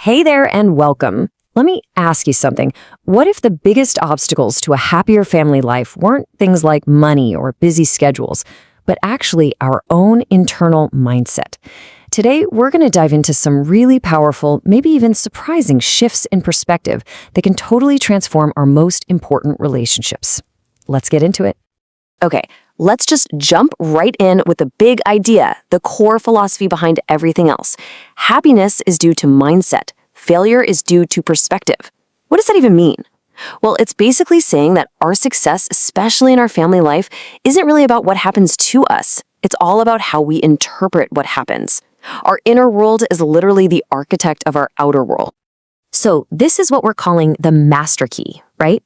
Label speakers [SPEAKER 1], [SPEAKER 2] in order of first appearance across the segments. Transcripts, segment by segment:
[SPEAKER 1] Hey there and welcome. Let me ask you something. What if the biggest obstacles to a happier family life weren't things like money or busy schedules, but actually our own internal mindset? Today, we're going to dive into some really powerful, maybe even surprising shifts in perspective that can totally transform our most important relationships. Let's get into it.
[SPEAKER 2] Okay, let's just jump right in with the big idea, the core philosophy behind everything else. Happiness is due to mindset. Failure is due to perspective. What does that even mean? Well, it's basically saying that our success, especially in our family life, isn't really about what happens to us. It's all about how we interpret what happens. Our inner world is literally the architect of our outer world.
[SPEAKER 1] So this is what we're calling the master key, right?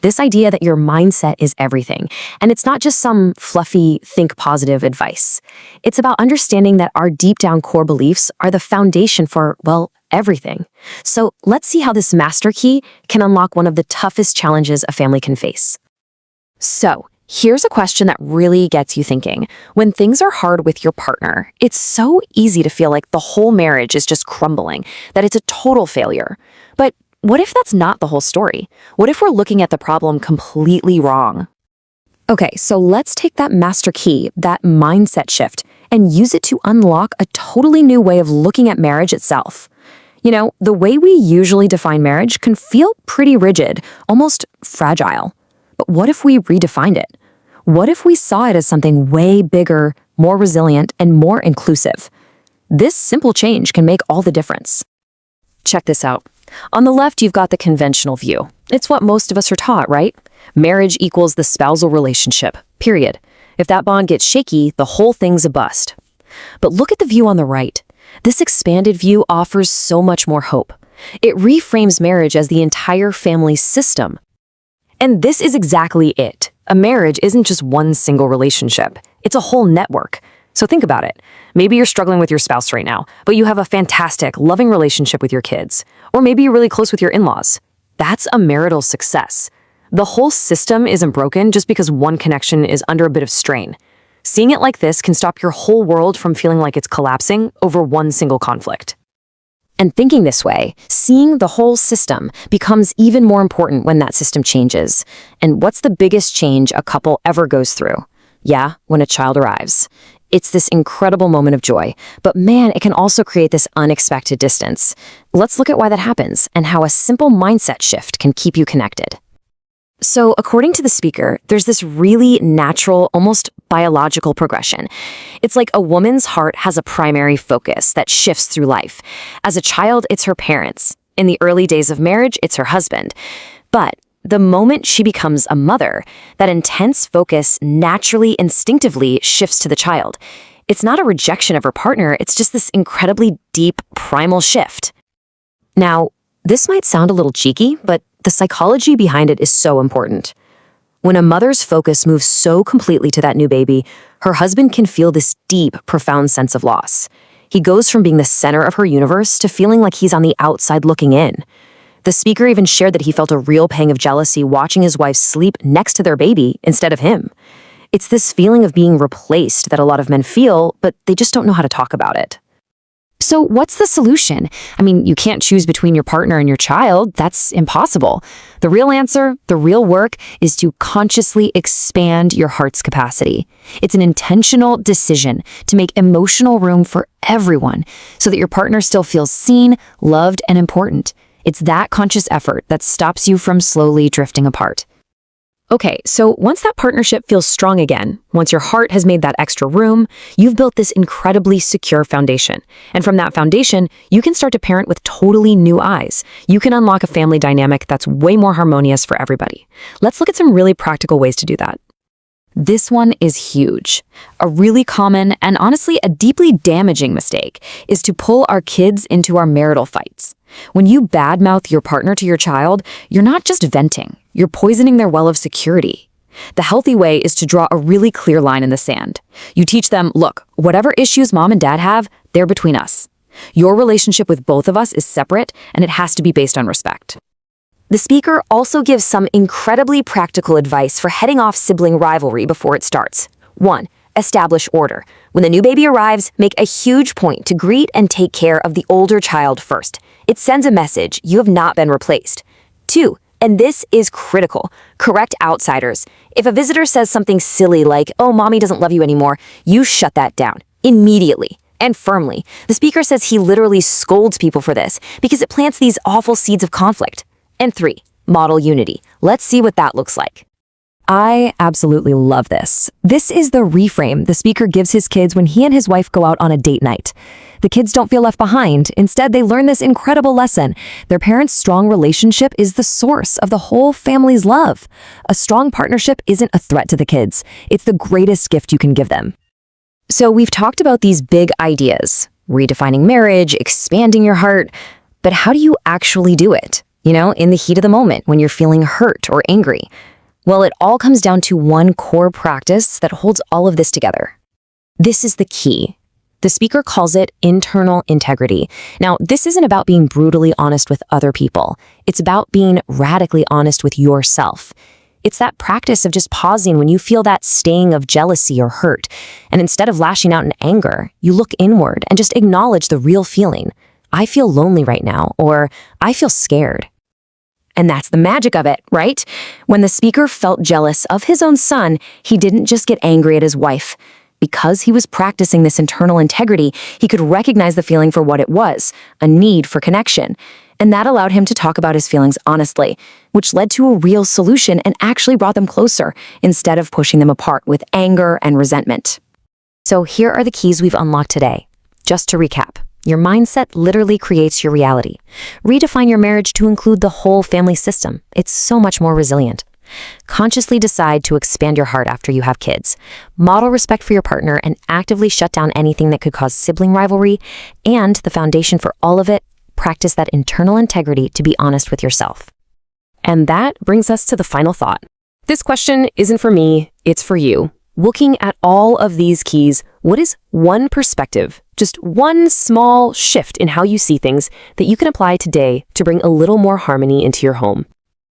[SPEAKER 1] This idea that your mindset is everything. And it's not just some fluffy, think positive advice. It's about understanding that our deep down core beliefs are the foundation for, well, everything. So let's see how this master key can unlock one of the toughest challenges a family can face. So here's a question that really gets you thinking. When things are hard with your partner, it's so easy to feel like the whole marriage is just crumbling, that it's a total failure. But what if that's not the whole story? What if we're looking at the problem completely wrong? Okay, so let's take that master key, that mindset shift, and use it to unlock a totally new way of looking at marriage itself. You know, the way we usually define marriage can feel pretty rigid, almost fragile. But what if we redefined it? What if we saw it as something way bigger, more resilient, and more inclusive? This simple change can make all the difference. Check this out. On the left, you've got the conventional view. It's what most of us are taught, right? Marriage equals the spousal relationship, period. If that bond gets shaky, the whole thing's a bust. But look at the view on the right. This expanded view offers so much more hope. It reframes marriage as the entire family system. And this is exactly it. A marriage isn't just one single relationship. It's a whole network. So think about it. Maybe you're struggling with your spouse right now, but you have a fantastic, loving relationship with your kids. Or maybe you're really close with your in-laws. That's a marital success. The whole system isn't broken just because one connection is under a bit of strain. Seeing it like this can stop your whole world from feeling like it's collapsing over one single conflict. And thinking this way, seeing the whole system becomes even more important when that system changes. And what's the biggest change a couple ever goes through? Yeah, when a child arrives. It's this incredible moment of joy, but man, it can also create this unexpected distance. Let's look at why that happens and how a simple mindset shift can keep you connected. So, according to the speaker, there's this really natural, almost biological progression. It's like a woman's heart has a primary focus that shifts through life. As a child, it's her parents. In the early days of marriage, it's her husband. But the moment she becomes a mother, that intense focus naturally, instinctively shifts to the child. It's not a rejection of her partner, it's just this incredibly deep, primal shift. Now, this might sound a little cheeky, but the psychology behind it is so important. When a mother's focus moves so completely to that new baby, her husband can feel this deep, profound sense of loss. He goes from being the center of her universe to feeling like he's on the outside looking in. The speaker even shared that he felt a real pang of jealousy watching his wife sleep next to their baby instead of him. It's this feeling of being replaced that a lot of men feel, but they just don't know how to talk about it. So what's the solution? I mean, you can't choose between your partner and your child. That's impossible. The real answer, the real work, is to consciously expand your heart's capacity. It's an intentional decision to make emotional room for everyone so that your partner still feels seen, loved, and important. It's that conscious effort that stops you from slowly drifting apart. Okay, so once that partnership feels strong again, once your heart has made that extra room, you've built this incredibly secure foundation. And from that foundation, you can start to parent with totally new eyes. You can unlock a family dynamic that's way more harmonious for everybody. Let's look at some really practical ways to do that. This one is huge. A really common and honestly a deeply damaging mistake is to pull our kids into our marital fights. When you badmouth your partner to your child, you're not just venting, you're poisoning their well of security. The healthy way is to draw a really clear line in the sand. You teach them, look, whatever issues mom and dad have, they're between us. Your relationship with both of us is separate, and it has to be based on respect. The speaker also gives some incredibly practical advice for heading off sibling rivalry before it starts. 1. Establish order. When the new baby arrives, make a huge point to greet and take care of the older child first.
[SPEAKER 2] It sends a message: you have not been replaced. 2, and this is critical, correct outsiders. If a visitor says something silly like, "Oh, mommy doesn't love you anymore," you shut that down immediately and firmly. The speaker says he literally scolds people for this because it plants these awful seeds of conflict. And 3, model unity. Let's see what that looks like.
[SPEAKER 1] I absolutely love this. This is the reframe the speaker gives his kids when he and his wife go out on a date night. The kids don't feel left behind. Instead, they learn this incredible lesson. Their parents' strong relationship is the source of the whole family's love. A strong partnership isn't a threat to the kids. It's the greatest gift you can give them. So we've talked about these big ideas, redefining marriage, expanding your heart, but how do you actually do it? In the heat of the moment when you're feeling hurt or angry? Well, it all comes down to one core practice that holds all of this together. This is the key. The speaker calls it internal integrity. Now, this isn't about being brutally honest with other people. It's about being radically honest with yourself. It's that practice of just pausing when you feel that sting of jealousy or hurt. And instead of lashing out in anger, you look inward and just acknowledge the real feeling. I feel lonely right now, or I feel scared. And that's the magic of it, right? When the speaker felt jealous of his own son, he didn't just get angry at his wife. Because he was practicing this internal integrity, he could recognize the feeling for what it was, a need for connection. And that allowed him to talk about his feelings honestly, which led to a real solution and actually brought them closer, instead of pushing them apart with anger and resentment. So here are the keys we've unlocked today. Just to recap. Your mindset literally creates your reality. Redefine your marriage to include the whole family system. It's so much more resilient. Consciously decide to expand your heart after you have kids. Model respect for your partner and actively shut down anything that could cause sibling rivalry. And the foundation for all of it, practice that internal integrity to be honest with yourself. And that brings us to the final thought. This question isn't for me, it's for you. Looking at all of these keys, what is one perspective, just one small shift in how you see things that you can apply today to bring a little more harmony into your home?